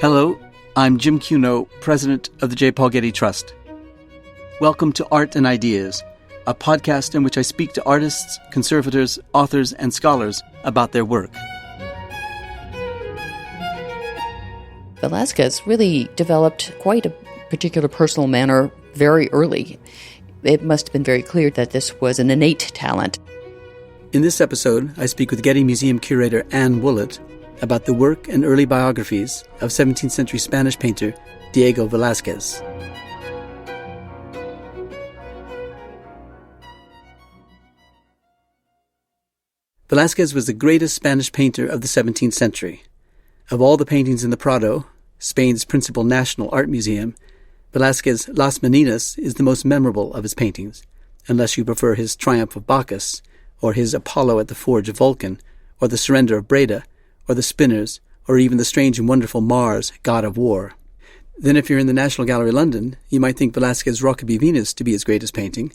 Hello, I'm Jim Cuno, president of the J. Paul Getty Trust. Welcome to Art and Ideas, a podcast in which I speak to artists, conservators, authors, and scholars about their work. Velázquez really developed quite a particular personal manner very early. It must have been very clear that this was an innate talent. In this episode, I speak with Getty Museum curator Anne Woollett about the work and early biographies of 17th century Spanish painter Diego Velázquez. Velázquez was the greatest Spanish painter of the 17th century. Of all the paintings in the Prado, Spain's principal national art museum, Velázquez's Las Meninas is the most memorable of his paintings, unless you prefer his Triumph of Bacchus, or his Apollo at the Forge of Vulcan, or the Surrender of Breda, or the Spinners, or even the strange and wonderful Mars, God of War. Then if you're in the National Gallery London, you might think Velázquez's Rokeby Venus to be his greatest painting,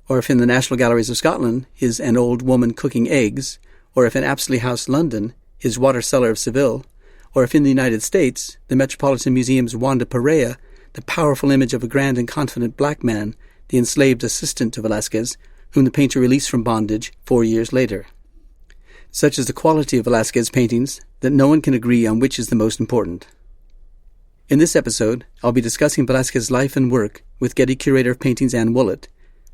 or if in the National Galleries of Scotland, his An Old Woman Cooking Eggs, or if in Apsley House, London, his Water Cellar of Seville, or if in the United States, the Metropolitan Museum's Juan de Pareja, the powerful image of a grand and confident black man, the enslaved assistant to Velázquez, whom the painter released from bondage 4 years later. Such is the quality of Velázquez's paintings that no one can agree on which is the most important. In this episode, I'll be discussing Velázquez's life and work with Getty Curator of Paintings Anne Woollett.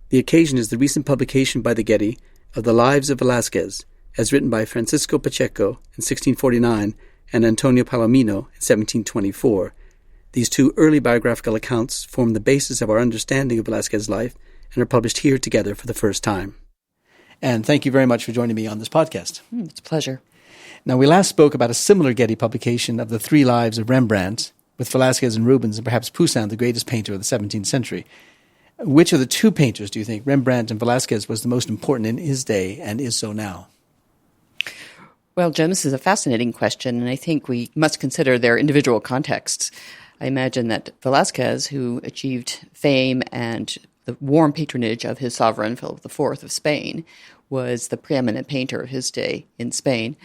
The occasion is the recent publication by the Getty of the Lives of Velázquez, as written by Francisco Pacheco in 1649 and Antonio Palomino in 1724. These two early biographical accounts form the basis of our understanding of Velázquez's life and are published here together for the first time. And thank you very much for joining me on this podcast. It's a pleasure. Now, we last spoke about a similar Getty publication of the three lives of Rembrandt, with Velázquez and Rubens and perhaps Poussin, the greatest painter of the 17th century. Which of the two painters do you think, Rembrandt and Velázquez, was the most important in his day and is so now? Well, Jim, this is a fascinating question, and I think we must consider their individual contexts. I imagine that Velázquez, who achieved fame and the warm patronage of his sovereign, Philip IV of Spain, was the preeminent painter of his day in Spain.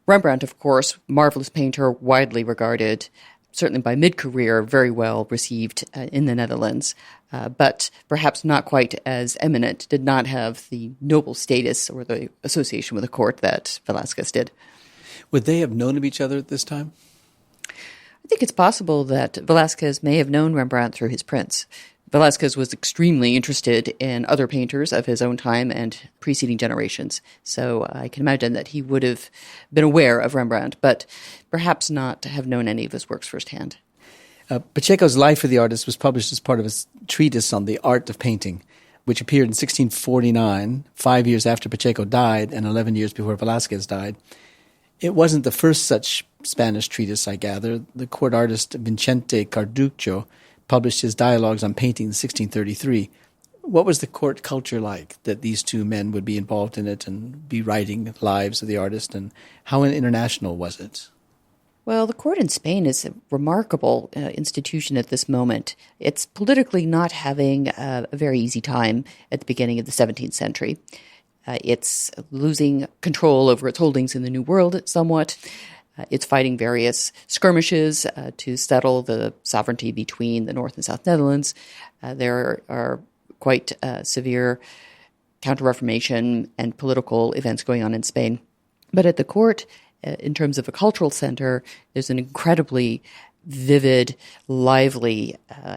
Rembrandt, of course, marvelous painter, widely regarded, certainly by mid-career, very well received in the Netherlands, but perhaps not quite as eminent, did not have the noble status or the association with the court that Velázquez did. Would they have known of each other at this time? I think it's possible that Velázquez may have known Rembrandt through his prints. Velázquez was extremely interested in other painters of his own time and preceding generations, so I can imagine that he would have been aware of Rembrandt, but perhaps not have known any of his works firsthand. Pacheco's Life of the Artist was published as part of his treatise on the art of painting, which appeared in 1649, 5 years after Pacheco died and 11 years before Velázquez died. It wasn't the first such Spanish treatise, I gather. The court artist Vicente Carducho published his Dialogues on Painting in 1633. What was the court culture like that these two men would be involved in it and be writing lives of the artist, and how international was it? Well, the court in Spain is a remarkable institution at this moment. It's politically not having a very easy time at the beginning of the 17th century. It's losing control over its holdings in the New World somewhat. It's fighting various skirmishes to settle the sovereignty between the North and South Netherlands. There are quite severe counter-reformation and political events going on in Spain. But at the court, in terms of a cultural center, there's an incredibly vivid, lively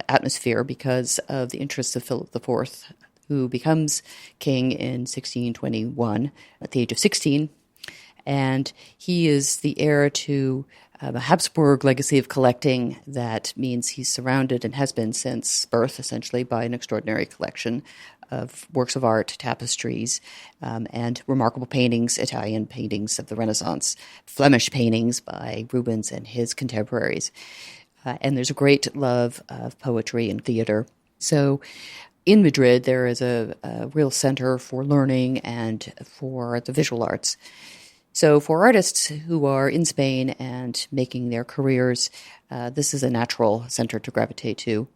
atmosphere because of the interests of Philip IV, who becomes king in 1621 at the age of 16. And he is the heir to a Habsburg legacy of collecting that means he's surrounded and has been since birth, essentially, by an extraordinary collection of works of art, tapestries, and remarkable paintings, Italian paintings of the Renaissance, Flemish paintings by Rubens and his contemporaries. And there's a great love of poetry and theater. So in Madrid, there is a real center for learning and for the visual arts. So for artists who are in Spain and making their careers, this is a natural center to gravitate to.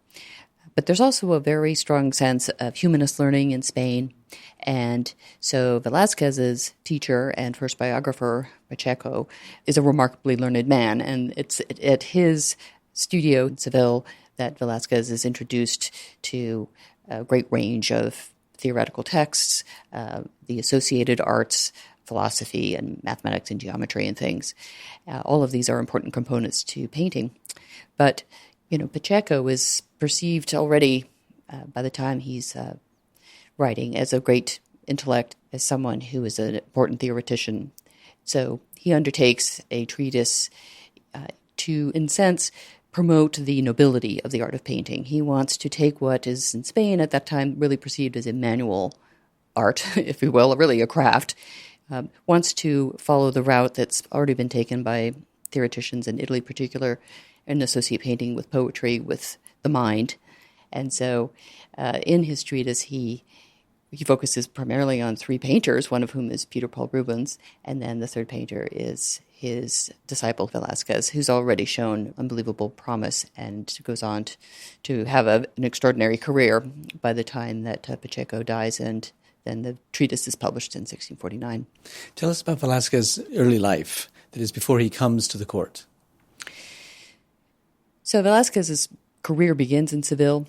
But there's also a very strong sense of humanist learning in Spain. And so Velázquez's teacher and first biographer, Pacheco, is a remarkably learned man. And it's at his studio in Seville that Velázquez is introduced to a great range of theoretical texts, the associated arts, philosophy and mathematics and geometry and things. All of these are important components to painting. But, Pacheco is perceived already by the time he's writing as a great intellect, as someone who is an important theoretician. So he undertakes a treatise to, in a sense, promote the nobility of the art of painting. He wants to take what is in Spain at that time really perceived as a manual art, if you will, really a craft, wants to follow the route that's already been taken by theoreticians in Italy in particular, and associate painting with poetry, with the mind. And so in his treatise, he focuses primarily on three painters, one of whom is Peter Paul Rubens, and then the third painter is his disciple Velázquez, who's already shown unbelievable promise and goes on to have an extraordinary career by the time that Pacheco dies, and then the treatise is published in 1649. Tell us about Velázquez's early life, that is, before he comes to the court. So Velázquez's career begins in Seville.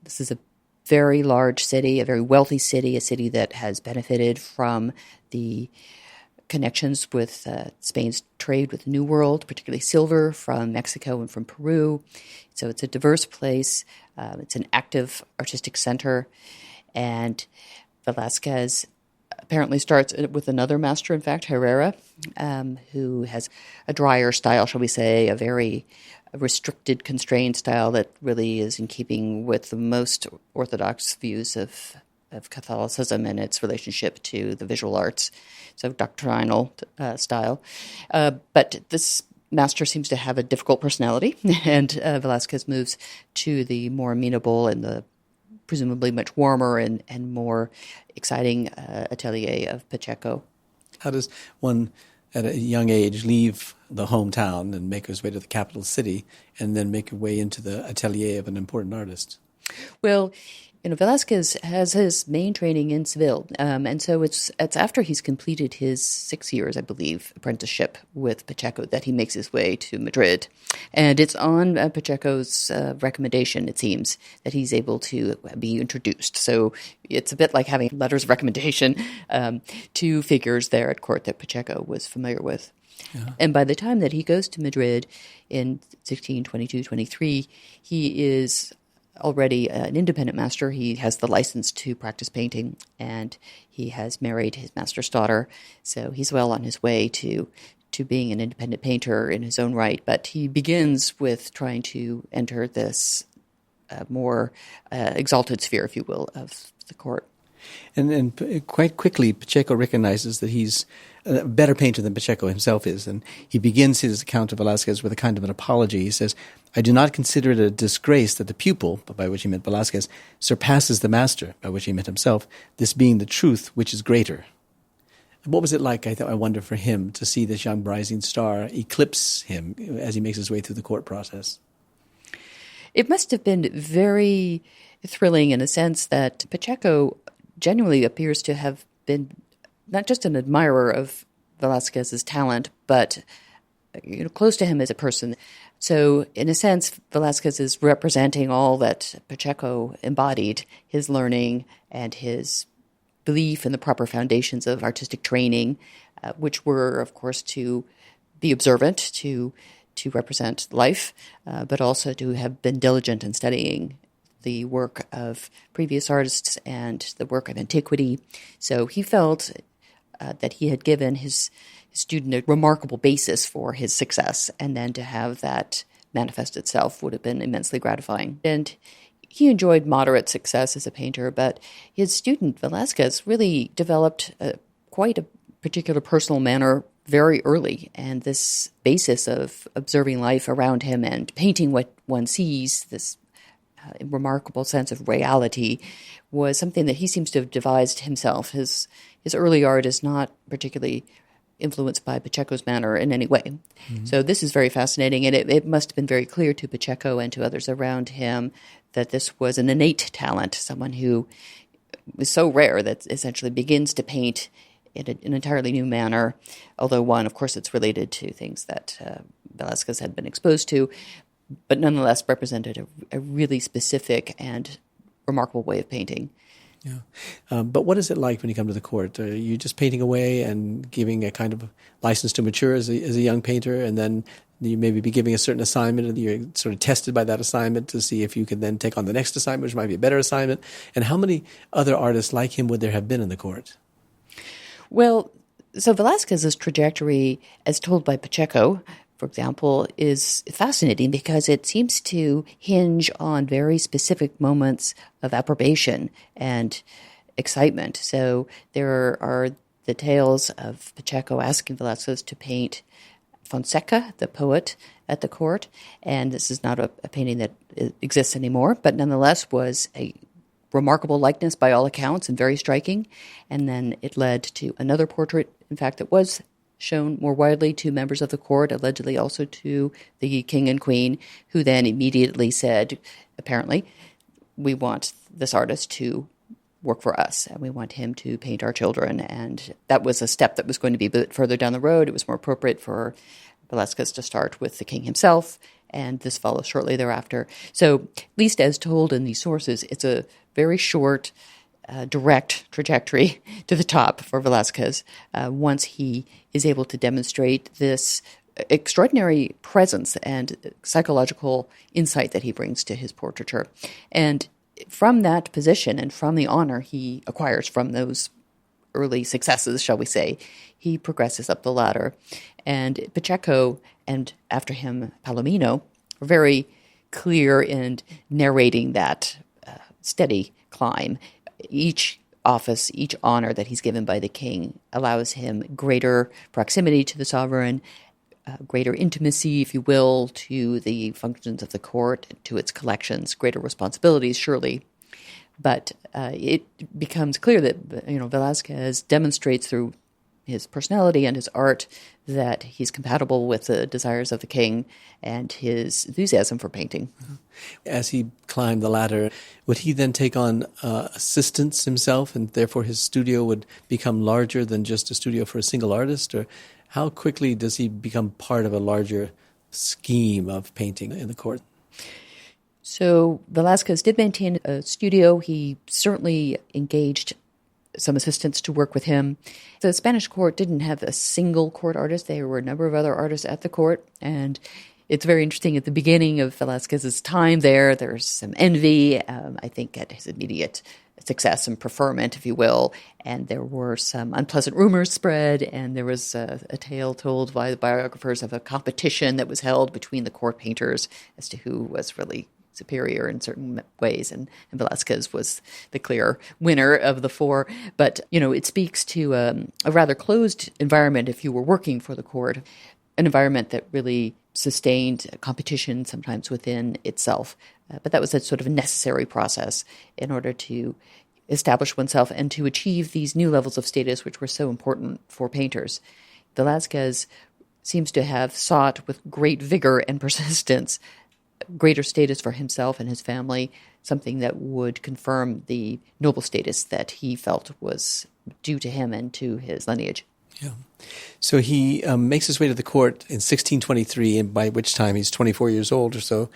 This is a very large city, a very wealthy city, a city that has benefited from the connections with Spain's trade with the New World, particularly silver from Mexico and from Peru. So it's a diverse place. It's an active artistic center. And Velázquez apparently starts with another master, in fact, Herrera, who has a drier style, shall we say, a very restricted, constrained style that really is in keeping with the most orthodox views of Catholicism and its relationship to the visual arts, so doctrinal style. But this master seems to have a difficult personality, and Velázquez moves to the more amenable and the presumably much warmer and more exciting atelier of Pacheco. How does one, at a young age, leave the hometown and make his way to the capital city and then make his way into the atelier of an important artist? Well, Velázquez has his main training in Seville, and so it's after he's completed his 6 years, I believe, apprenticeship with Pacheco that he makes his way to Madrid. And it's on Pacheco's recommendation, it seems, that he's able to be introduced. So it's a bit like having letters of recommendation to figures there at court that Pacheco was familiar with. Yeah. And by the time that he goes to Madrid in 1622-23, he is already an independent master. He has the license to practice painting, and he has married his master's daughter. So he's well on his way to being an independent painter in his own right. But he begins with trying to enter this more exalted sphere, if you will, of the court. And quite quickly, Pacheco recognizes that he's a better painter than Pacheco himself is. And he begins his account of Velázquez with a kind of an apology. He says, "I do not consider it a disgrace that the pupil," by which he meant Velázquez, "surpasses the master," by which he meant himself, "this being the truth which is greater." What was it like, I wonder, for him to see this young rising star eclipse him as he makes his way through the court process? It must have been very thrilling in a sense that Pacheco genuinely appears to have been not just an admirer of Velázquez's talent, but close to him as a person. So in a sense, Velázquez is representing all that Pacheco embodied, his learning and his belief in the proper foundations of artistic training, which were, of course, to be observant, to represent life, but also to have been diligent in studying the work of previous artists and the work of antiquity. So he felt that he had given his student a remarkable basis for his success, and then to have that manifest itself would have been immensely gratifying. And he enjoyed moderate success as a painter, but his student, Velázquez, really developed quite a particular personal manner very early, and this basis of observing life around him and painting what one sees, this remarkable sense of reality, was something that he seems to have devised himself. His early art is not particularly influenced by Pacheco's manner in any way. Mm-hmm. So this is very fascinating, and it must have been very clear to Pacheco and to others around him that this was an innate talent, someone who was so rare that essentially begins to paint in an entirely new manner, although one, of course, it's related to things that Velázquez had been exposed to, but nonetheless represented a really specific and remarkable way of painting. Yeah. But what is it like when you come to the court? Are you just painting away and giving a kind of license to mature as a young painter, and then you maybe be giving a certain assignment and you're sort of tested by that assignment to see if you can then take on the next assignment, which might be a better assignment? And how many other artists like him would there have been in the court? Well, so Velázquez's trajectory, as told by Pacheco, for example, is fascinating because it seems to hinge on very specific moments of approbation and excitement. So there are the tales of Pacheco asking Velázquez to paint Fonseca, the poet, at the court, and this is not a painting that exists anymore, but nonetheless was a remarkable likeness by all accounts and very striking. And then it led to another portrait, in fact, that was shown more widely to members of the court, allegedly also to the king and queen, who then immediately said, apparently, we want this artist to work for us, and we want him to paint our children. And that was a step that was going to be a bit further down the road. It was more appropriate for Velázquez to start with the king himself, and this follows shortly thereafter. So, at least as told in these sources, it's a very short, direct trajectory to the top for Velázquez once he is able to demonstrate this extraordinary presence and psychological insight that he brings to his portraiture. And from that position and from the honor he acquires from those early successes, shall we say, he progresses up the ladder. And Pacheco, and after him Palomino, are very clear in narrating that steady climb. Each office, each honor that he's given by the king allows him greater proximity to the sovereign, greater intimacy, if you will, to the functions of the court, to its collections, greater responsibilities, surely. But it becomes clear that Velázquez demonstrates through his personality and his art that he's compatible with the desires of the king and his enthusiasm for painting. As he climbed the ladder, would he then take on assistants himself, and therefore his studio would become larger than just a studio for a single artist? Or how quickly does he become part of a larger scheme of painting in the court? So Velázquez did maintain a studio. He certainly engaged some assistants to work with him. The Spanish court didn't have a single court artist. There were a number of other artists at the court, and it's very interesting. At the beginning of Velázquez's time there's some envy, I think, at his immediate success and preferment, if you will, and there were some unpleasant rumors spread, and there was a tale told by the biographers of a competition that was held between the court painters as to who was really superior in certain ways, and Velázquez was the clear winner of the four. But, it speaks to a rather closed environment if you were working for the court, an environment that really sustained competition sometimes within itself. But that was a sort of a necessary process in order to establish oneself and to achieve these new levels of status, which were so important for painters. Velázquez seems to have sought with great vigor and persistence greater status for himself and his family, something that would confirm the noble status that he felt was due to him and to his lineage. Yeah. So he makes his way to the court in 1623, and by which time he's 24 years old or so.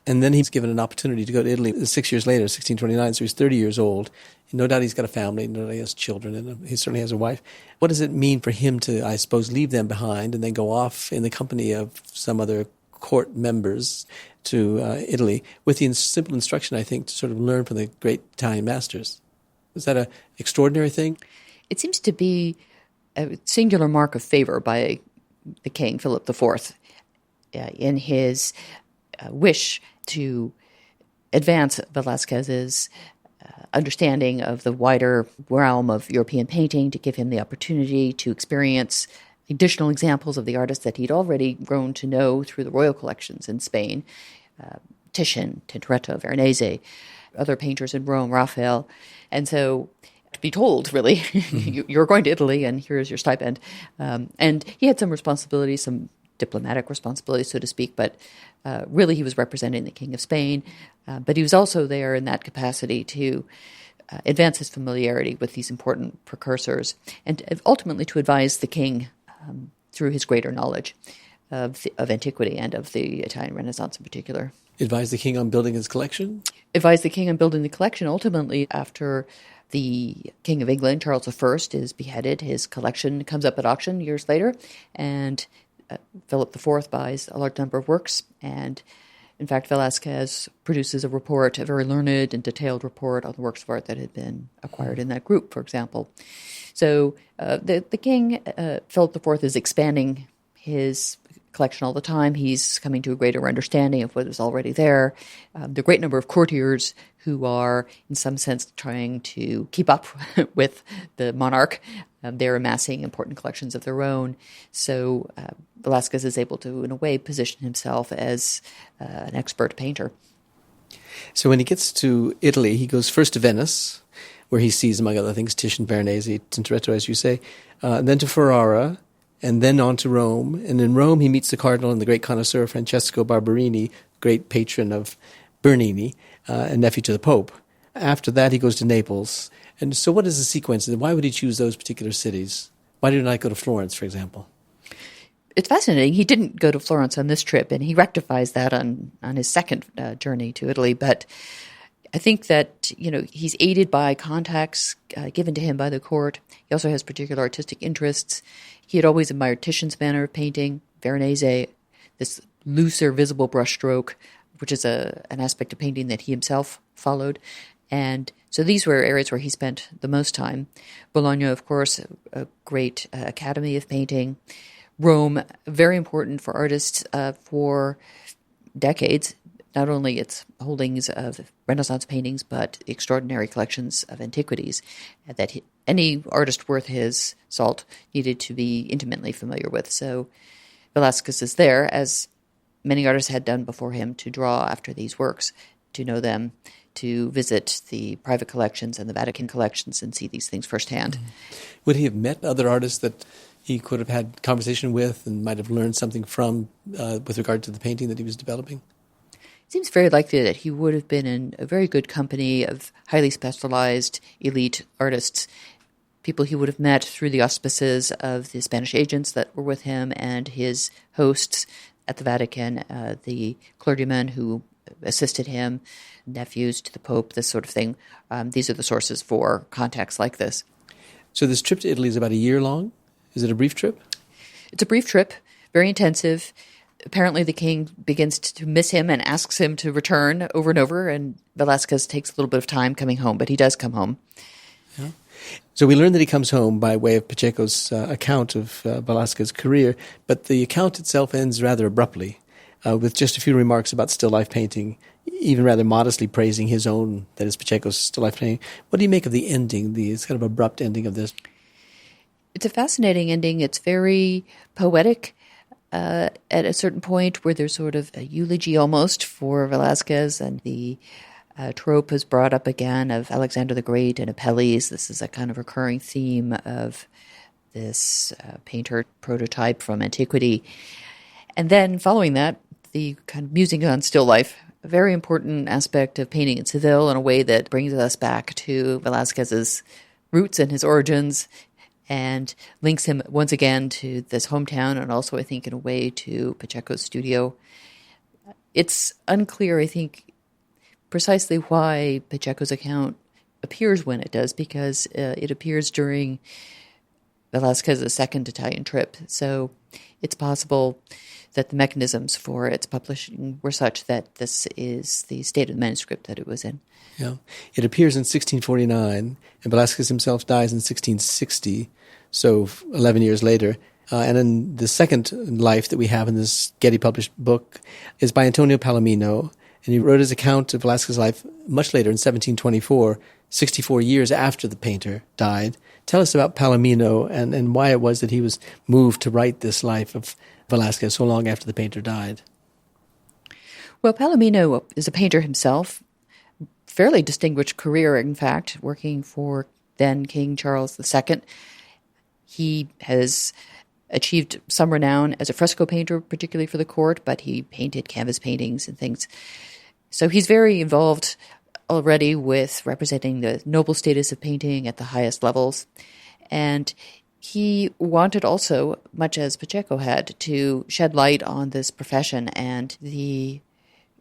And then he's given an opportunity to go to Italy 6 years later, 1629, so he's 30 years old. No doubt he's got a family, no doubt he has children, and he certainly has a wife. What does it mean for him to, I suppose, leave them behind and then go off in the company of some other court members to Italy with the simple instruction, I think, to sort of learn from the great Italian masters? Is that an extraordinary thing? It seems to be a singular mark of favor by the king, Philip IV, in his wish to advance Velázquez's understanding of the wider realm of European painting, to give him the opportunity to experience additional examples of the artists that he'd already grown to know through the royal collections in Spain, Titian, Tintoretto, Veronese, other painters in Rome, Raphael. And so to be told, really, you're going to Italy and here's your stipend. And he had some responsibilities, some diplomatic responsibilities, so to speak, but really he was representing the King of Spain. But he was also there in that capacity to advance his familiarity with these important precursors, and ultimately to advise the king through his greater knowledge of antiquity and of the Italian Renaissance in particular. Advise the king on building his collection? Advise the king on building the collection. Ultimately, after the King of England, Charles I, is beheaded, his collection comes up at auction years later, and Philip IV buys a large number of works, and in fact, Velázquez produces a report, a very learned and detailed report on the works of art that had been acquired in that group, for example. So the king, Philip IV, is expanding his collection all the time. He's coming to a greater understanding of what is already there. There are a great number of courtiers who are, in some sense, trying to keep up with the monarch. They're amassing important collections of their own. So Velázquez is able to, in a way, position himself as an expert painter. So when he gets to Italy, he goes first to Venice, where he sees, among other things, Titian, Veronese, Tintoretto, as you say, then to Ferrara, and then on to Rome. And in Rome, he meets the cardinal and the great connoisseur Francesco Barberini, great patron of Bernini, and nephew to the Pope. After that, he goes to Naples. And so what is the sequence? And why would he choose those particular cities? Why did he not go to Florence, for example? It's fascinating. He didn't go to Florence on this trip, and he rectifies that on his second journey to Italy. But I think that, he's aided by contacts given to him by the court. He also has particular artistic interests. He had always admired Titian's manner of painting, Veronese, this looser, visible brushstroke, which is an aspect of painting that he himself followed. And so these were areas where he spent the most time. Bologna, of course, a great academy of painting. Rome, very important for artists for decades. Not only its holdings of Renaissance paintings, but extraordinary collections of antiquities that any artist worth his salt needed to be intimately familiar with. So Velázquez is there, as many artists had done before him, to draw after these works, to know them, to visit the private collections and the Vatican collections and see these things firsthand. Would he have met other artists that he could have had conversation with and might have learned something from with regard to the painting that he was developing? It seems very likely that he would have been in a very good company of highly specialized elite artists, people he would have met through the auspices of the Spanish agents that were with him and his hosts at the Vatican, the clergymen who assisted him, nephews to the Pope, this sort of thing. These are the sources for contacts like this. So this trip to Italy is about a year long? Is it a brief trip? It's a brief trip, very intensive. Apparently the king begins to miss him and asks him to return over and over, and Velázquez takes a little bit of time coming home, but he does come home. Yeah. So we learn that he comes home by way of Pacheco's account of Velázquez's career, but the account itself ends rather abruptly, with just a few remarks about still life painting, even rather modestly praising his own, that is Pacheco's still life painting. What do you make of the ending, the kind of abrupt ending of this? It's a fascinating ending. It's very poetic at a certain point, where there's sort of a eulogy almost for Velázquez, and the trope is brought up again of Alexander the Great and Apelles. This is a kind of recurring theme of this painter prototype from antiquity. And then following that, the kind of musing on still life, a very important aspect of painting in Seville in a way that brings us back to Velázquez's roots and his origins, and links him once again to this hometown, and also, I think, in a way, to Pacheco's studio. It's unclear, I think, precisely why Pacheco's account appears when it does, because it appears during Velázquez's second Italian trip. So it's possible that the mechanisms for its publishing were such that this is the state of the manuscript that it was in. Yeah. It appears in 1649, and Velázquez himself dies in 1660, so 11 years later. And then the second life that we have in this Getty published book is by Antonio Palomino, and he wrote his account of Velázquez's life much later in 1724, 64 years after the painter died. Tell us about Palomino and why it was that he was moved to write this life of Velázquez so long after the painter died. Well, Palomino is a painter himself, fairly distinguished career, in fact, working for then King Charles II. He has achieved some renown as a fresco painter, particularly for the court, but he painted canvas paintings and things. So he's very involved already with representing the noble status of painting at the highest levels. And he wanted also, much as Pacheco had, to shed light on this profession and the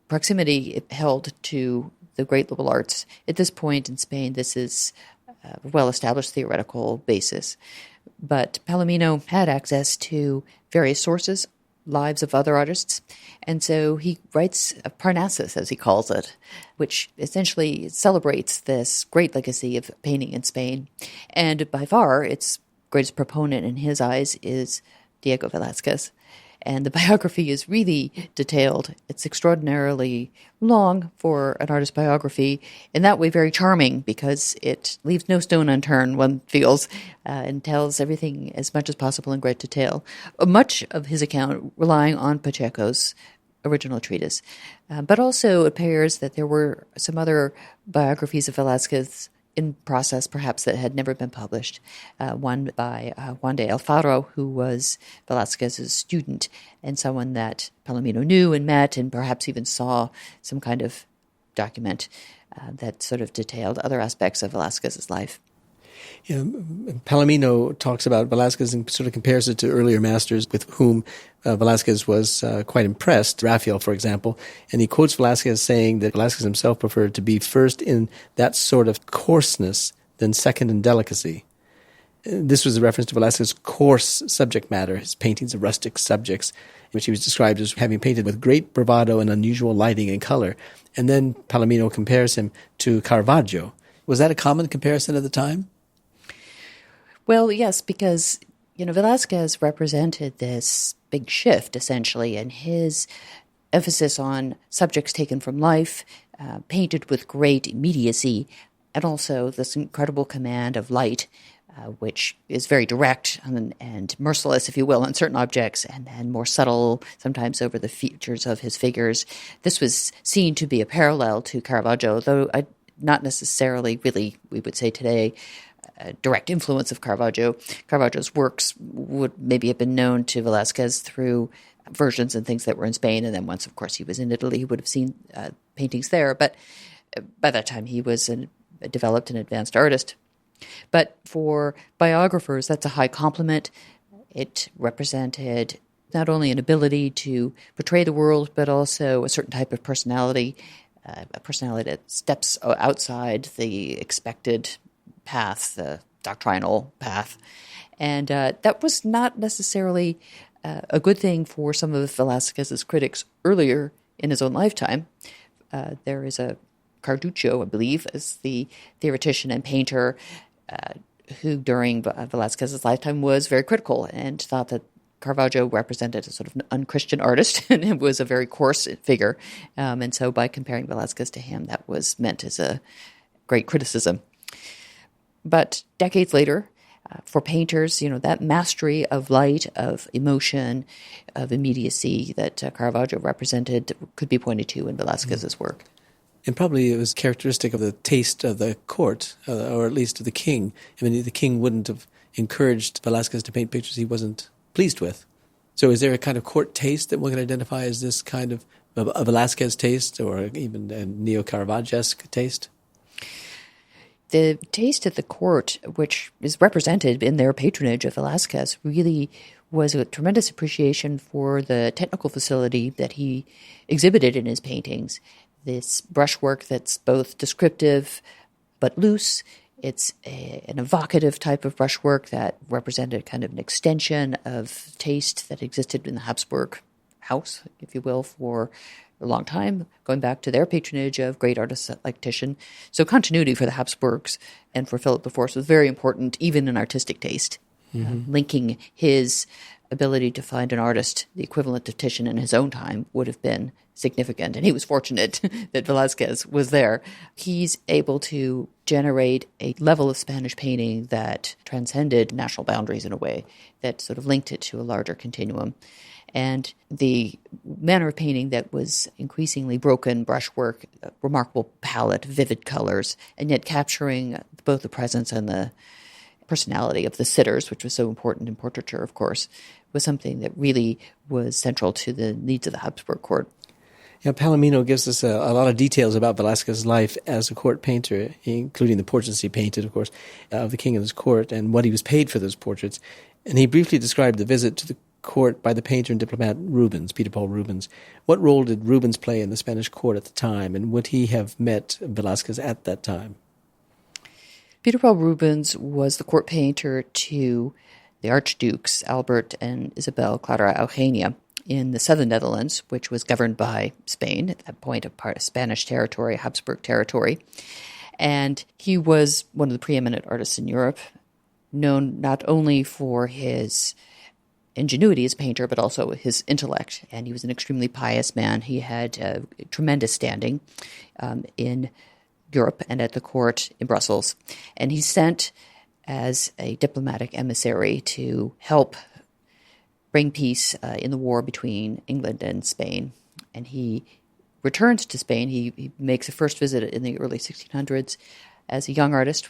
proximity it held to the great liberal arts. At this point in Spain, this is a well-established theoretical basis. But Palomino had access to various sources, lives of other artists, and so he writes Parnassus, as he calls it, which essentially celebrates this great legacy of painting in Spain. And by far, its greatest proponent in his eyes is Diego Velázquez. And the biography is really detailed. It's extraordinarily long for an artist's biography, in that way very charming, because it leaves no stone unturned, one feels, and tells everything as much as possible in great detail. Much of his account relying on Pacheco's original treatise. But also it appears that there were some other biographies of Velázquez in process, perhaps, that had never been published. One by Juan de Alfaro, who was Velázquez's student and someone that Palomino knew and met and perhaps even saw some kind of document that sort of detailed other aspects of Velázquez's life. Yeah, Palomino talks about Velázquez and sort of compares it to earlier masters with whom Velázquez was quite impressed, Raphael, for example, and he quotes Velázquez saying that Velázquez himself preferred to be first in that sort of coarseness than second in delicacy. This was a reference to Velázquez's coarse subject matter, his paintings of rustic subjects, which he was described as having painted with great bravado and unusual lighting and color. And then Palomino compares him to Caravaggio. Was that a common comparison at the time? Well, yes, because, Velázquez represented this big shift, essentially, in his emphasis on subjects taken from life, painted with great immediacy, and also this incredible command of light, which is very direct and merciless, if you will, on certain objects, and more subtle, sometimes over the features of his figures. This was seen to be a parallel to Caravaggio, though not necessarily really, we would say today, direct influence of Caravaggio. Caravaggio's works would maybe have been known to Velázquez through versions and things that were in Spain, and then once, of course, he was in Italy, he would have seen paintings there. But by that time, he was a developed and advanced artist. But for biographers, that's a high compliment. It represented not only an ability to portray the world, but also a certain type of personality, a personality that steps outside the expected path, the doctrinal path. And that was not necessarily a good thing for some of Velázquez's critics earlier in his own lifetime. There is a Carduccio, I believe, is the theoretician and painter who during Velázquez's lifetime was very critical and thought that Caravaggio represented a sort of unchristian artist and it was a very coarse figure. And so by comparing Velázquez to him, that was meant as a great criticism. But decades later, for painters, that mastery of light, of emotion, of immediacy that Caravaggio represented could be pointed to in Velázquez's work. And probably it was characteristic of the taste of the court, or at least of the king. I mean, the king wouldn't have encouraged Velázquez to paint pictures he wasn't pleased with. So is there a kind of court taste that one can identify as this kind of a Velázquez taste or even a neo-Caravaggio-esque taste? The taste at the court, which is represented in their patronage of Velázquez, really was a tremendous appreciation for the technical facility that he exhibited in his paintings. This brushwork that's both descriptive but loose. It's an evocative type of brushwork that represented kind of an extension of taste that existed in the Habsburg house, if you will, for a long time, going back to their patronage of great artists like Titian. So continuity for the Habsburgs and for Philip IV was very important, even in artistic taste. Linking his ability to find an artist, the equivalent of Titian in his own time, would have been significant. And he was fortunate that Velázquez was there. He's able to generate a level of Spanish painting that transcended national boundaries in a way, that sort of linked it to a larger continuum. And the manner of painting that was increasingly broken brushwork, remarkable palette, vivid colors, and yet capturing both the presence and the personality of the sitters, which was so important in portraiture, of course, was something that really was central to the needs of the Habsburg court. Palomino gives us a lot of details about Velázquez's life as a court painter, including the portraits he painted, of course, of the king and his court, and what he was paid for those portraits. And he briefly described the visit to the court by the painter and diplomat Rubens, Peter Paul Rubens. What role did Rubens play in the Spanish court at the time, and would he have met Velázquez at that time? Peter Paul Rubens was the court painter to the Archdukes Albert and Isabel Clara Eugenia in the southern Netherlands, which was governed by Spain, at that point a part of Spanish territory, Habsburg territory. And he was one of the preeminent artists in Europe, known not only for his ingenuity as a painter, but also his intellect. And he was an extremely pious man. He had a tremendous standing in Europe and at the court in Brussels. And he sent as a diplomatic emissary to help bring peace in the war between England and Spain. And he returns to Spain. He makes a first visit in the early 1600s as a young artist.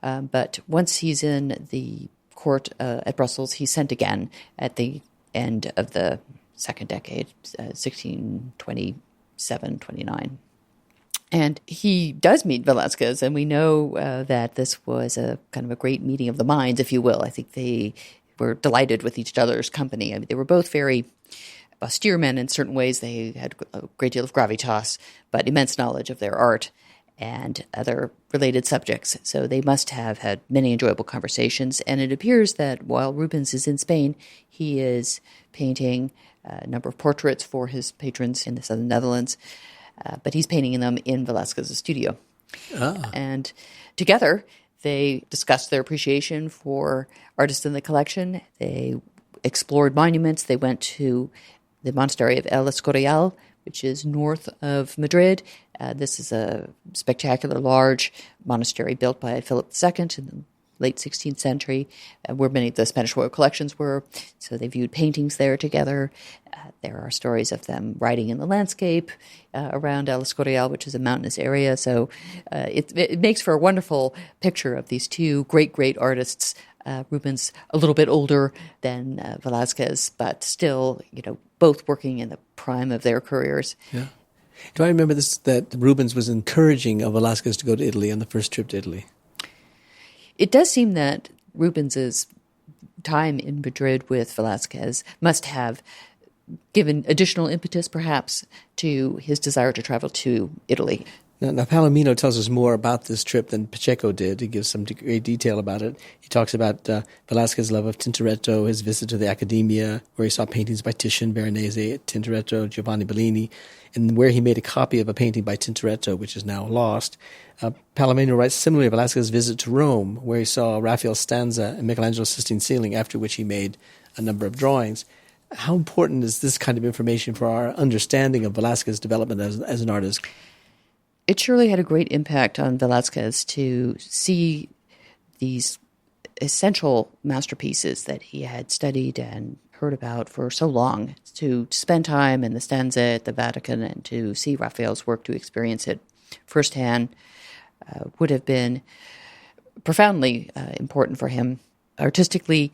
But once he's in the court at Brussels, he's sent again at the end of the second decade, 1627, 29. And he does meet Velázquez, and we know that this was a kind of a great meeting of the minds, if you will. I think they were delighted with each other's company. I mean, they were both very austere men in certain ways. They had a great deal of gravitas, but immense knowledge of their art and other related subjects. So they must have had many enjoyable conversations. And it appears that while Rubens is in Spain, he is painting a number of portraits for his patrons in the southern Netherlands, but he's painting them in Velázquez's studio. And together, they discussed their appreciation for artists in the collection. They explored monuments. They went to the monastery of El Escorial, which is north of Madrid. This is a spectacular, large monastery built by Philip II in the late 16th century, where many of the Spanish royal collections were. So they viewed paintings there together. There are stories of them riding in the landscape around El Escorial, which is a mountainous area. So it makes for a wonderful picture of these two great artists. Rubens a little bit older than Velázquez, but still, both working in the prime of their careers. Yeah. Do I remember this, that Rubens was encouraging Velázquez to go to Italy on the first trip to Italy? It does seem that Rubens's time in Madrid with Velázquez must have given additional impetus, perhaps, to his desire to travel to Italy. Now, Palomino tells us more about this trip than Pacheco did. He gives some great detail about it. He talks about Velázquez's love of Tintoretto, his visit to the Accademia, where he saw paintings by Titian, Veronese, Tintoretto, Giovanni Bellini, and where he made a copy of a painting by Tintoretto, which is now lost. Palomino writes similarly of Velázquez's visit to Rome, where he saw Raphael's stanza and Michelangelo's Sistine Ceiling, after which he made a number of drawings. How important is this kind of information for our understanding of Velázquez's development as an artist? It surely had a great impact on Velázquez to see these essential masterpieces that he had studied and heard about for so long, to spend time in the stanza at the Vatican and to see Raphael's work, to experience it firsthand, would have been profoundly important for him. Artistically,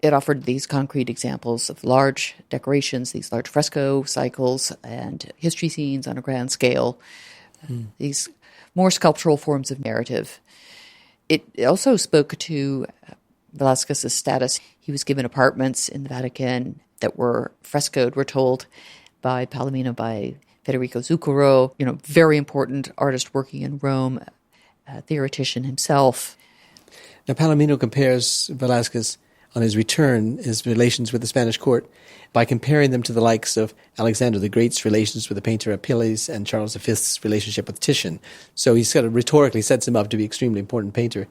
it offered these concrete examples of large decorations, these large fresco cycles and history scenes on a grand scale, these more sculptural forms of narrative. It also spoke to Velázquez's status. He was given apartments in the Vatican that were frescoed, we're told, by Palomino, by Federico Zuccaro, very important artist working in Rome, a theoretician himself. Now, Palomino compares Velázquez on his return, his relations with the Spanish court, by comparing them to the likes of Alexander the Great's relations with the painter Apelles and Charles V's relationship with Titian. So he sort of rhetorically sets him up to be an extremely important painter.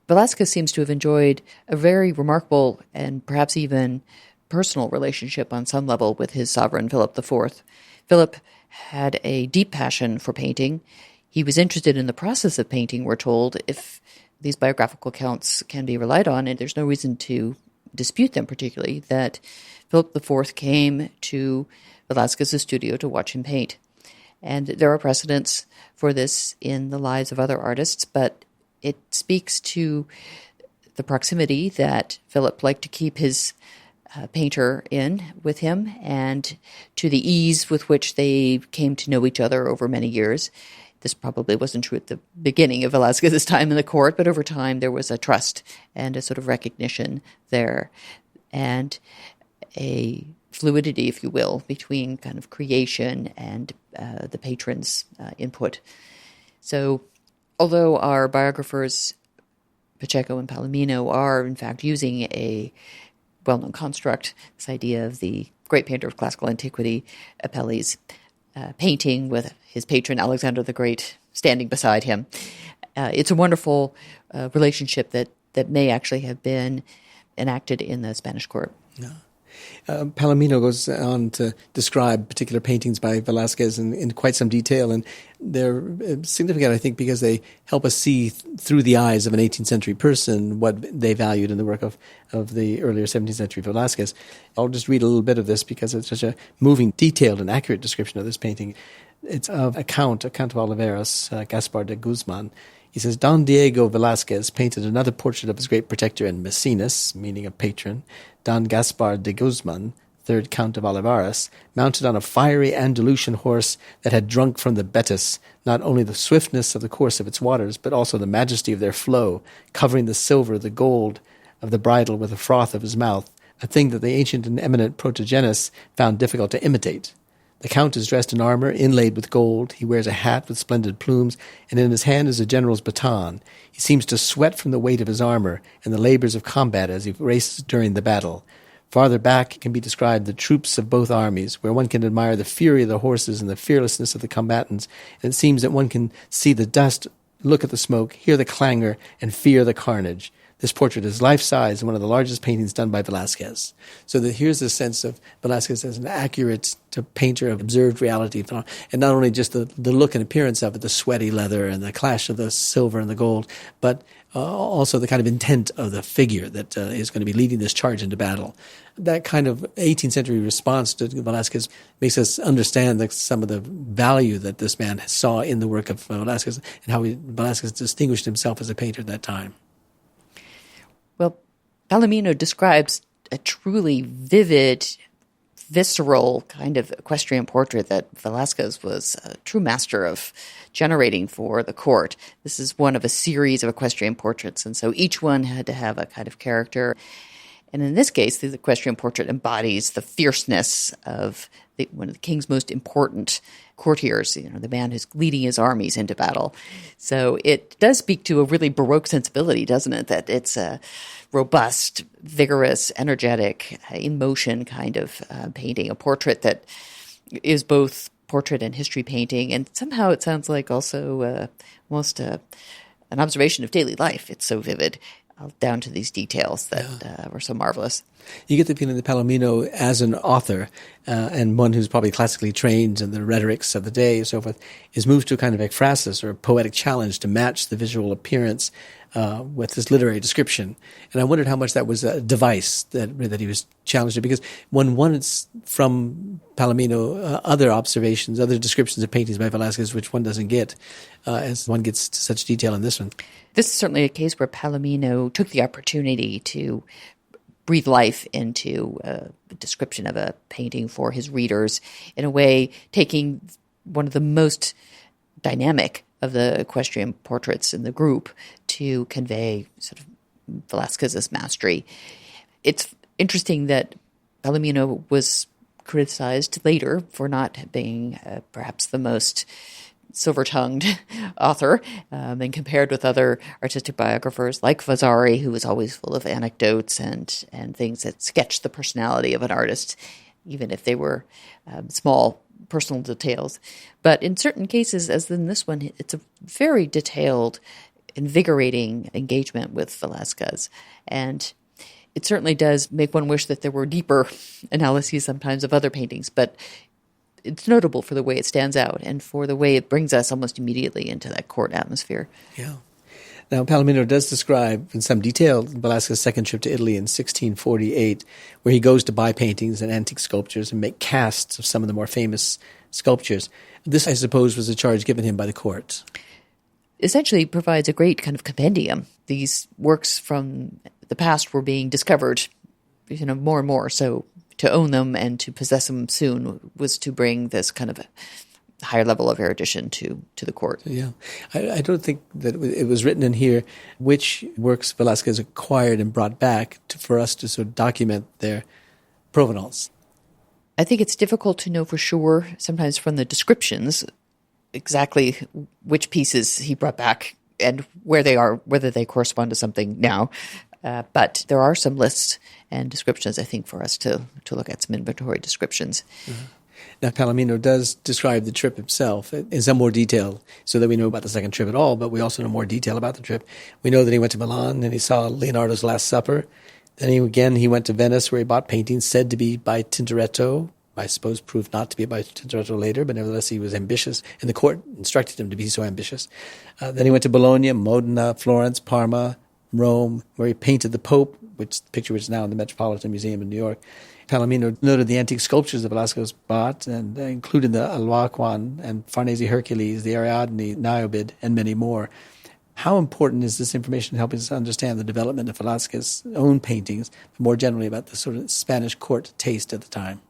Velázquez seems to have enjoyed a very remarkable and perhaps even personal relationship on some level with his sovereign, Philip IV. Philip had a deep passion for painting. He was interested in the process of painting, we're told, if these biographical accounts can be relied on, and there's no reason to dispute them particularly, that Philip IV came to Velázquez's studio to watch him paint. And there are precedents for this in the lives of other artists, but it speaks to the proximity that Philip liked to keep his painter in with him, and to the ease with which they came to know each other over many years. This probably wasn't true at the beginning of Velázquez's time in the court, but over time there was a trust and a sort of recognition there, and a fluidity, if you will, between kind of creation and the patron's input. So although our biographers, Pacheco and Palomino, are in fact using a well-known construct, this idea of the great painter of classical antiquity, Apelles, painting with his patron Alexander the Great standing beside him. It's a wonderful relationship that may actually have been enacted in the Spanish court. Yeah. Palomino goes on to describe particular paintings by Velázquez in quite some detail, and they're significant, I think, because they help us see through the eyes of an 18th century person what they valued in the work of the earlier 17th century Velázquez. I'll just read a little bit of this because it's such a moving, detailed, and accurate description of this painting. It's of a Count of Oliveras, Gaspar de Guzman. He says, Don Diego Velázquez painted another portrait of his great protector and Meninas, meaning a patron, Don Gaspar de Guzman, third Count of Olivares, mounted on a fiery Andalusian horse that had drunk from the Betis not only the swiftness of the course of its waters, but also the majesty of their flow, covering the silver, the gold of the bridle with the froth of his mouth, a thing that the ancient and eminent Protogenes found difficult to imitate. The Count is dressed in armor, inlaid with gold. He wears a hat with splendid plumes, and in his hand is a general's baton. He seems to sweat from the weight of his armor and the labors of combat as he races during the battle. Farther back can be described the troops of both armies, where one can admire the fury of the horses and the fearlessness of the combatants, and it seems that one can see the dust, look at the smoke, hear the clangor, and fear the carnage. This portrait is life-size and one of the largest paintings done by Velázquez. So here's a sense of Velázquez as an accurate painter of observed reality, and not only just the look and appearance of it, the sweaty leather and the clash of the silver and the gold, but also the kind of intent of the figure that is going to be leading this charge into battle. That kind of 18th century response to Velázquez makes us understand some of the value that this man saw in the work of Velázquez and how Velázquez distinguished himself as a painter at that time. Well, Palomino describes a truly vivid, visceral kind of equestrian portrait that Velázquez was a true master of generating for the court. This is one of a series of equestrian portraits, and so each one had to have a kind of character. And in this case, the equestrian portrait embodies the fierceness of one of the king's most important courtiers, the man who's leading his armies into battle. So it does speak to a really Baroque sensibility, doesn't it? That it's a robust, vigorous, energetic, in motion kind of painting, a portrait that is both portrait and history painting. And somehow it sounds like also almost an observation of daily life. It's so vivid, down to these details that were so marvelous. You get the feeling that Palomino, as an author, and one who's probably classically trained in the rhetorics of the day and so forth, is moved to a kind of ekphrasis or a poetic challenge to match the visual appearance with this literary description. And I wondered how much that was a device that he was challenged to, because one wants from Palomino other observations, other descriptions of paintings by Velázquez, which one doesn't get as one gets to such detail in this one. This is certainly a case where Palomino took the opportunity to breathe life into a description of a painting for his readers, in a way taking one of the most dynamic of the equestrian portraits in the group to convey sort of Velázquez's mastery. It's interesting that Palomino was criticized later for not being perhaps the most silver-tongued author, and compared with other artistic biographers like Vasari, who was always full of anecdotes and things that sketched the personality of an artist, even if they were small personal details. But in certain cases, as in this one, it's a very detailed, invigorating engagement with Velázquez. And it certainly does make one wish that there were deeper analyses sometimes of other paintings, but it's notable for the way it stands out and for the way it brings us almost immediately into that court atmosphere. Yeah. Now, Palomino does describe in some detail Velázquez's second trip to Italy in 1648, where he goes to buy paintings and antique sculptures and make casts of some of the more famous sculptures. This, I suppose, was a charge given him by the court. Essentially provides a great kind of compendium. These works from the past were being discovered more and more. So to own them and to possess them soon was to bring this kind of higher level of erudition to the court. Yeah. I don't think that it was written in here which works Velázquez acquired and brought back for us to sort of document their provenance. I think it's difficult to know for sure, sometimes from the descriptions, exactly which pieces he brought back and where they are, whether they correspond to something now. But there are some lists and descriptions, I think, for us to look at, some inventory descriptions. Uh-huh. Now, Palomino does describe the trip himself in some more detail so that we know about the second trip at all, but we also know more detail about the trip. We know that he went to Milan and he saw Leonardo's Last Supper. Then he went to Venice where he bought paintings said to be by Tintoretto. I suppose proved not to be by Tintoretto later, but nevertheless he was ambitious, and the court instructed him to be so ambitious. Then he went to Bologna, Modena, Florence, Parma, Rome, where he painted the Pope, the picture which is now in the Metropolitan Museum in New York. Palomino noted the antique sculptures that Velázquez bought, and included the Alhuacan and Farnese Hercules, the Ariadne, Niobe, and many more. How important is this information in helping us understand the development of Velázquez's own paintings, but more generally about the sort of Spanish court taste at the time?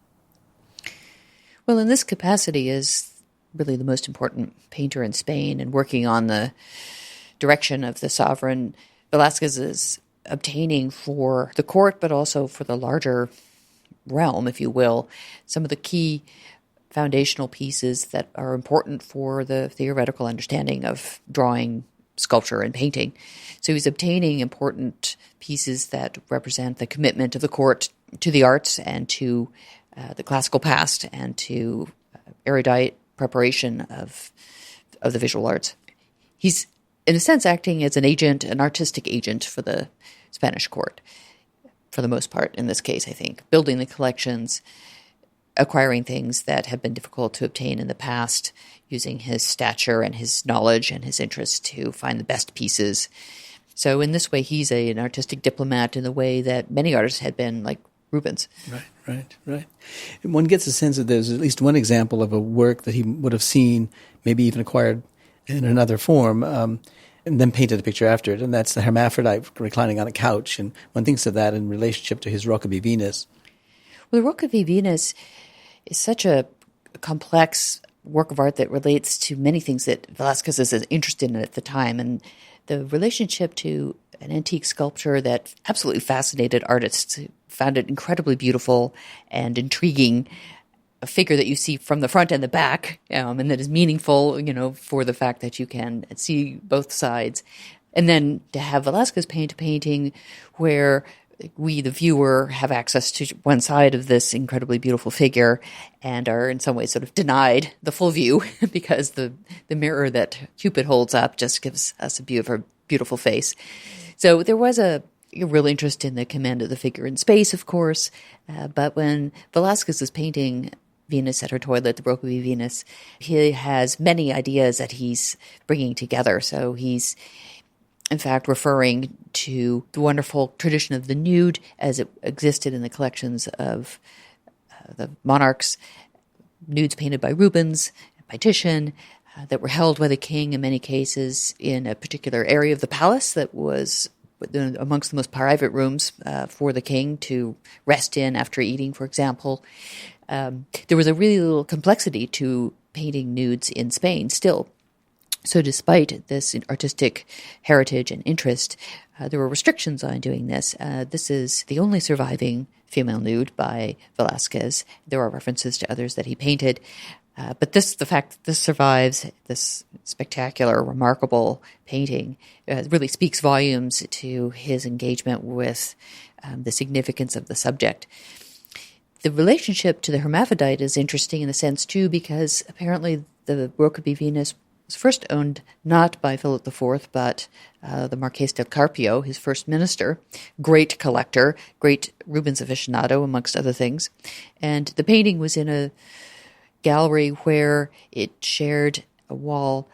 Well, in this capacity is really the most important painter in Spain, and working on the direction of the sovereign, Velázquez is obtaining for the court, but also for the larger realm, if you will, some of the key foundational pieces that are important for the theoretical understanding of drawing, sculpture, and painting. So he's obtaining important pieces that represent the commitment of the court to the arts and to the classical past and to erudite preparation of the visual arts. He's, in a sense, acting as an agent, an artistic agent for the Spanish court, for the most part, in this case, I think. Building the collections, acquiring things that have been difficult to obtain in the past, using his stature and his knowledge and his interest to find the best pieces. So in this way, he's an artistic diplomat in the way that many artists had been, like Rubens. Right. One gets a sense that there's at least one example of a work that he would have seen, maybe even acquired in another form, and then painted a picture after it, and that's the hermaphrodite reclining on a couch. And one thinks of that in relationship to his Rocca v Venus. Well, the Rocca v Venus is such a complex work of art that relates to many things that Velázquez is interested in at the time, and the relationship to an antique sculpture that absolutely fascinated artists, who found it incredibly beautiful and intriguing, a figure that you see from the front and the back, and that is meaningful, for the fact that you can see both sides. And then to have Velázquez paint a painting where we, the viewer, have access to one side of this incredibly beautiful figure and are in some ways sort of denied the full view because the mirror that Cupid holds up just gives us a view of her beautiful face. So there was a real interest in the command of the figure in space, of course, but when Velázquez is painting Venus at her toilet, the Rocca v Venus, he has many ideas that he's bringing together. So he's, in fact, referring to the wonderful tradition of the nude as it existed in the collections of the monarchs, nudes painted by Rubens, by Titian, that were held by the king in many cases in a particular area of the palace that was amongst the most private rooms for the king to rest in after eating, for example. There was a really little complexity to painting nudes in Spain still. So despite this artistic heritage and interest, there were restrictions on doing this. This is the only surviving female nude by Velázquez. There are references to others that he painted. But the fact that this survives, this spectacular, remarkable painting, really speaks volumes to his engagement with the significance of the subject. The relationship to the hermaphrodite is interesting in a sense, too, because apparently the Rocca v Venus was first owned not by Philip IV, but the Marqués del Carpio, his first minister, great collector, great Rubens aficionado, amongst other things. And the painting was in a gallery where it shared a wall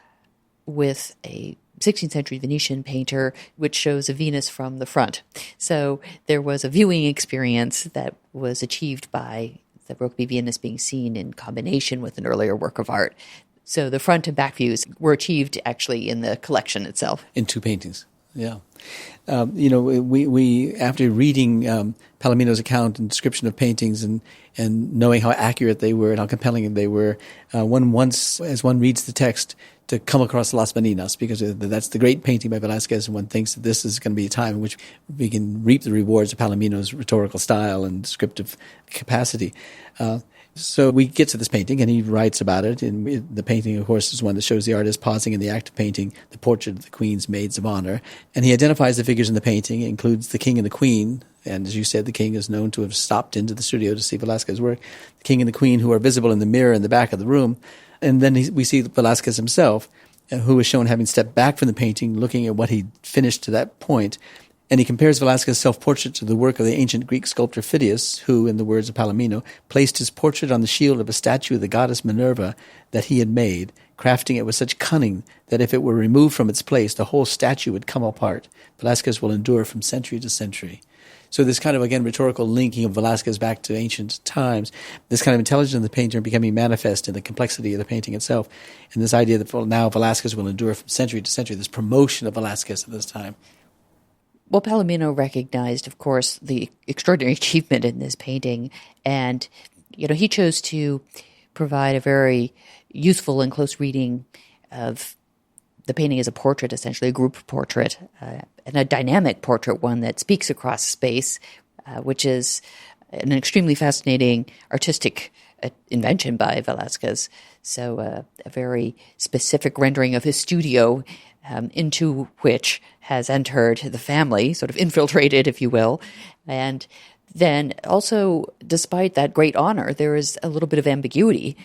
with a 16th century Venetian painter, which shows a Venus from the front. So there was a viewing experience that was achieved by the Rocca v Venus being seen in combination with an earlier work of art. So the front and back views were achieved actually in the collection itself. In two paintings. Yeah. We after reading Palomino's account and description of paintings and knowing how accurate they were and how compelling they were, one wants, as one reads the text, to come across Las Meninas, because that's the great painting by Velázquez, and one thinks that this is going to be a time in which we can reap the rewards of Palomino's rhetorical style and descriptive capacity. So we get to this painting, and he writes about it. And the painting, of course, is one that shows the artist pausing in the act of painting the portrait of the Queen's maids of honor. And he identifies the figures in the painting. It includes the king and the queen. And as you said, the king is known to have stopped into the studio to see Velázquez's work. The king and the queen, who are visible in the mirror in the back of the room. And then we see Velázquez himself, who is shown having stepped back from the painting, looking at what he'd finished to that point. And he compares Velázquez's self-portrait to the work of the ancient Greek sculptor Phidias, who, in the words of Palomino, placed his portrait on the shield of a statue of the goddess Minerva that he had made, crafting it with such cunning that if it were removed from its place, the whole statue would come apart. Velázquez will endure from century to century. So this kind of, again, rhetorical linking of Velázquez back to ancient times, this kind of intelligence of the painter becoming manifest in the complexity of the painting itself, and this idea that now Velázquez will endure from century to century, this promotion of Velázquez at this time. Well, Palomino recognized, of course, the extraordinary achievement in this painting, and he chose to provide a very useful and close reading of the painting as a portrait, essentially a group portrait, and a dynamic portrait, one that speaks across space, which is an extremely fascinating artistic invention by Velázquez. So a very specific rendering of his studio, into which has entered the family, sort of infiltrated, if you will. And then also, despite that great honor, there is a little bit of ambiguity,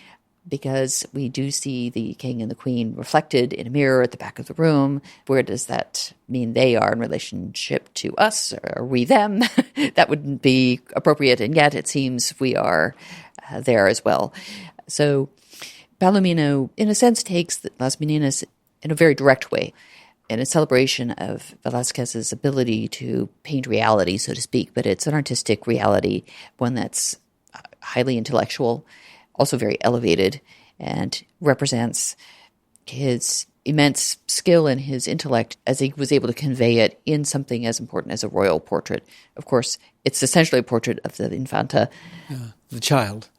because we do see the king and the queen reflected in a mirror at the back of the room. Where does that mean they are in relationship to us? Or are we them? That wouldn't be appropriate, and yet it seems we are there as well. So Palomino, in a sense, takes Las Meninas in a very direct way, in a celebration of Velázquez's ability to paint reality, so to speak, but it's an artistic reality, one that's highly intellectual, also very elevated, and represents his immense skill and his intellect as he was able to convey it in something as important as a royal portrait. Of course, it's essentially a portrait of the Infanta. The child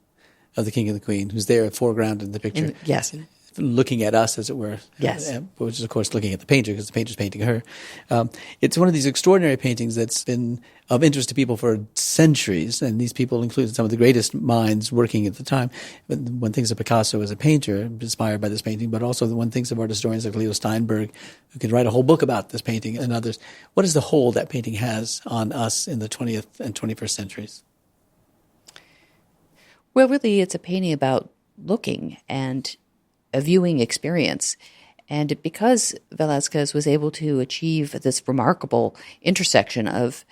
of the king and the queen, who's there foreground in the picture. Yes. Looking at us, as it were. Yes. Which is, of course, looking at the painter, because the painter's painting her. It's one of these extraordinary paintings that's been of interest to people for centuries, and these people include some of the greatest minds working at the time. But one thinks of Picasso as a painter, inspired by this painting, but also one thinks of art historians like Leo Steinberg, who could write a whole book about this painting, and others. What is the hold that painting has on us in the 20th and 21st centuries? Well, really, it's a painting about looking and a viewing experience. And because Velázquez was able to achieve this remarkable intersection of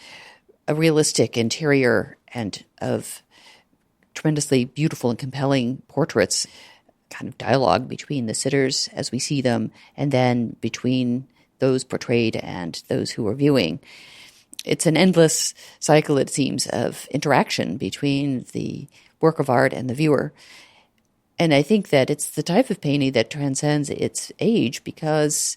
a realistic interior and of tremendously beautiful and compelling portraits, kind of dialogue between the sitters as we see them, and then between those portrayed and those who are viewing. It's an endless cycle, it seems, of interaction between the work of art and the viewer. And I think that it's the type of painting that transcends its age, because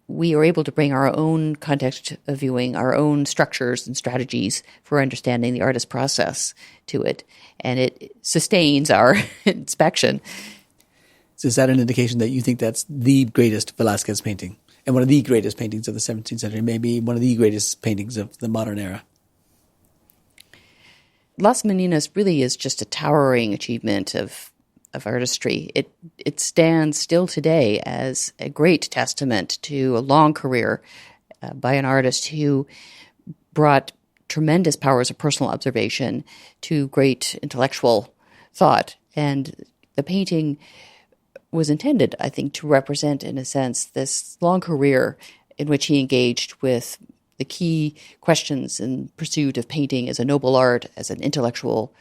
we are able to bring our own context of viewing, our own structures and strategies for understanding the artist's process to it. And it sustains our inspection. So is that an indication that you think that's the greatest Velázquez painting, and one of the greatest paintings of the 17th century, maybe one of the greatest paintings of the modern era? Las Meninas really is just a towering achievement of artistry. It stands still today as a great testament to a long career by an artist who brought tremendous powers of personal observation to great intellectual thought. And the painting was intended, I think, to represent, in a sense, this long career in which he engaged with the key questions in pursuit of painting as a noble art, as an intellectual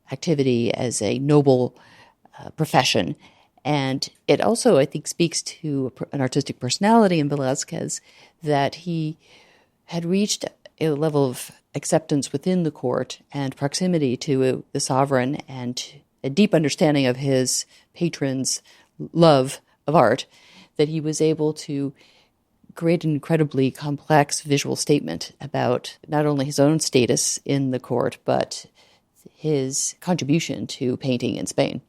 activity, as a noble profession. And it also, I think, speaks to an artistic personality in Velázquez, that he had reached a level of acceptance within the court and proximity to the sovereign, and a deep understanding of his patron's love of art, that he was able to create an incredibly complex visual statement about not only his own status in the court, but his contribution to painting in Spain.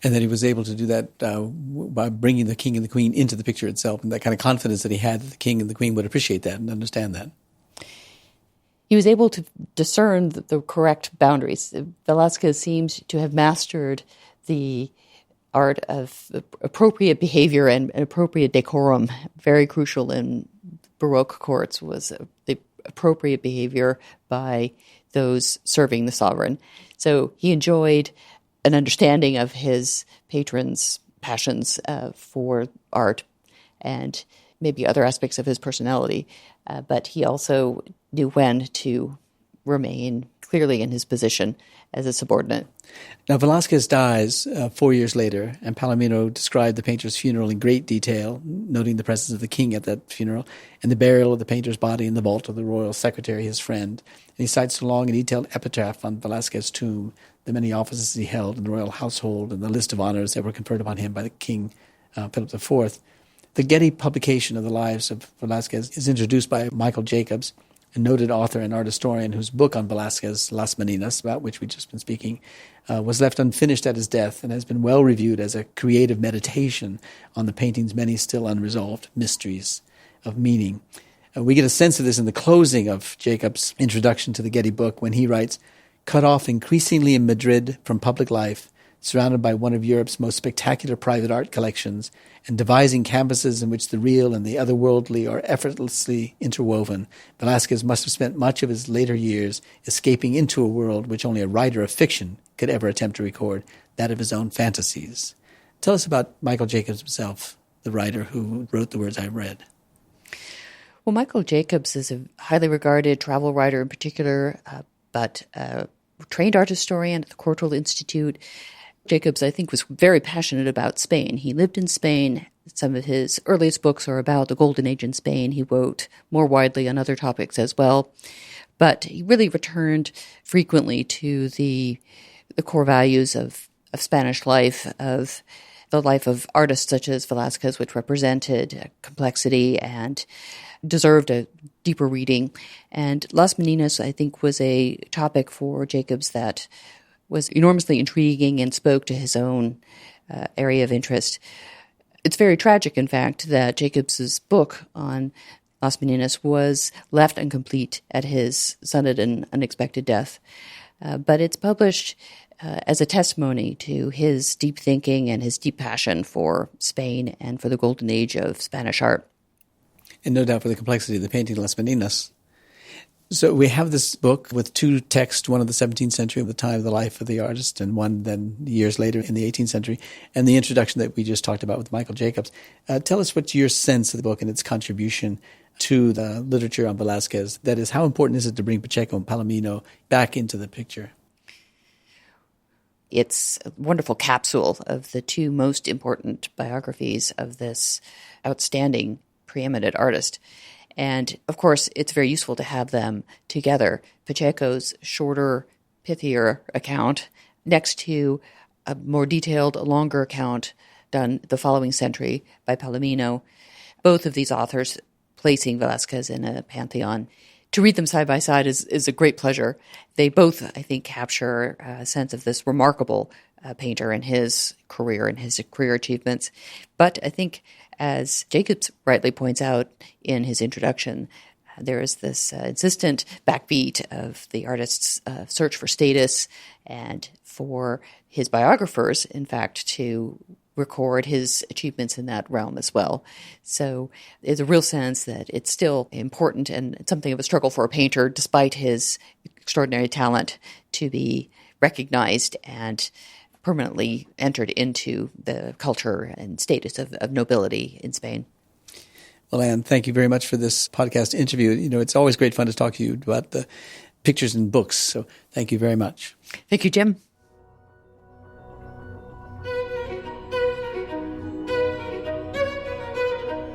And that he was able to do that by bringing the king and the queen into the picture itself, and that kind of confidence that he had that the king and the queen would appreciate that and understand that. He was able to discern the correct boundaries. Velázquez seems to have mastered the art of appropriate behavior and appropriate decorum. Very crucial in Baroque courts was the appropriate behavior by those serving the sovereign. So he enjoyed an understanding of his patrons' passions for art and maybe other aspects of his personality, but he also knew when to remain clearly in his position as a subordinate. Now, Velázquez dies 4 years later, and Palomino described the painter's funeral in great detail, noting the presence of the king at that funeral and the burial of the painter's body in the vault of the royal secretary, his friend. And he cites a long and detailed epitaph on Velázquez's tomb, the many offices he held in the royal household, and the list of honors that were conferred upon him by the king, Philip IV. The Getty publication of the Lives of Velázquez is introduced by Michael Jacobs, a noted author and art historian whose book on Velázquez, Las Meninas, about which we've just been speaking, was left unfinished at his death and has been well reviewed as a creative meditation on the painting's many still unresolved mysteries of meaning. We get a sense of this in the closing of Jacobs' introduction to the Getty book when he writes, "Cut off increasingly in Madrid from public life, surrounded by one of Europe's most spectacular private art collections, and devising canvases in which the real and the otherworldly are effortlessly interwoven, Velázquez must have spent much of his later years escaping into a world which only a writer of fiction could ever attempt to record, that of his own fantasies." Tell us about Michael Jacobs himself, the writer who wrote the words I read. Well, Michael Jacobs is a highly regarded travel writer in particular, but a trained art historian at the Courtauld Institute. Jacobs, I think, was very passionate about Spain. He lived in Spain. Some of his earliest books are about the Golden Age in Spain. He wrote more widely on other topics as well. But he really returned frequently to the core values of Spanish life, of the life of artists such as Velázquez, which represented complexity and deserved a deeper reading. And Las Meninas, I think, was a topic for Jacobs that was enormously intriguing and spoke to his own area of interest. It's very tragic, in fact, that Jacobs's book on Las Meninas was left incomplete at his sudden and unexpected death. But it's published as a testimony to his deep thinking and his deep passion for Spain and for the golden age of Spanish art. And no doubt for the complexity of the painting Las Meninas. So we have this book with two texts, one of the 17th century, of the time of the life of the artist, and one then years later in the 18th century, and the introduction that we just talked about with Michael Jacobs. Tell us what's your sense of the book and its contribution to the literature on Velázquez. That is, how important is it to bring Pacheco and Palomino back into the picture? It's a wonderful capsule of the two most important biographies of this outstanding, preeminent artist. And, of course, it's very useful to have them together. Pacheco's shorter, pithier account next to a more detailed, longer account done the following century by Palomino. Both of these authors placing Velázquez in a pantheon. To read them side by side is a great pleasure. They both, I think, capture a sense of this remarkable painter and his career and his career achievements. But I think, as Jacobs rightly points out in his introduction, there is this insistent backbeat of the artist's search for status and for his biographers, in fact, to record his achievements in that realm as well. So there's a real sense that it's still important and it's something of a struggle for a painter, despite his extraordinary talent, to be recognized and permanently entered into the culture and status of nobility in Spain. Well, Anne, thank you very much for this podcast interview. You know, it's always great fun to talk to you about the pictures and books, so thank you very much. Thank you, Jim.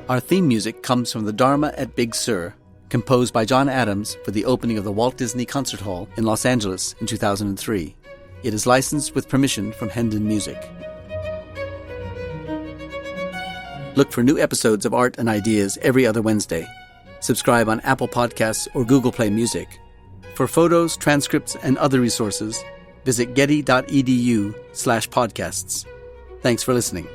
Our theme music comes from the Dharma at Big Sur, composed by John Adams for the opening of the Walt Disney Concert Hall in Los Angeles in 2003. It is licensed with permission from Hendon Music. Look for new episodes of Art and Ideas every other Wednesday. Subscribe on Apple Podcasts or Google Play Music. For photos, transcripts, and other resources, visit getty.edu/podcasts. Thanks for listening.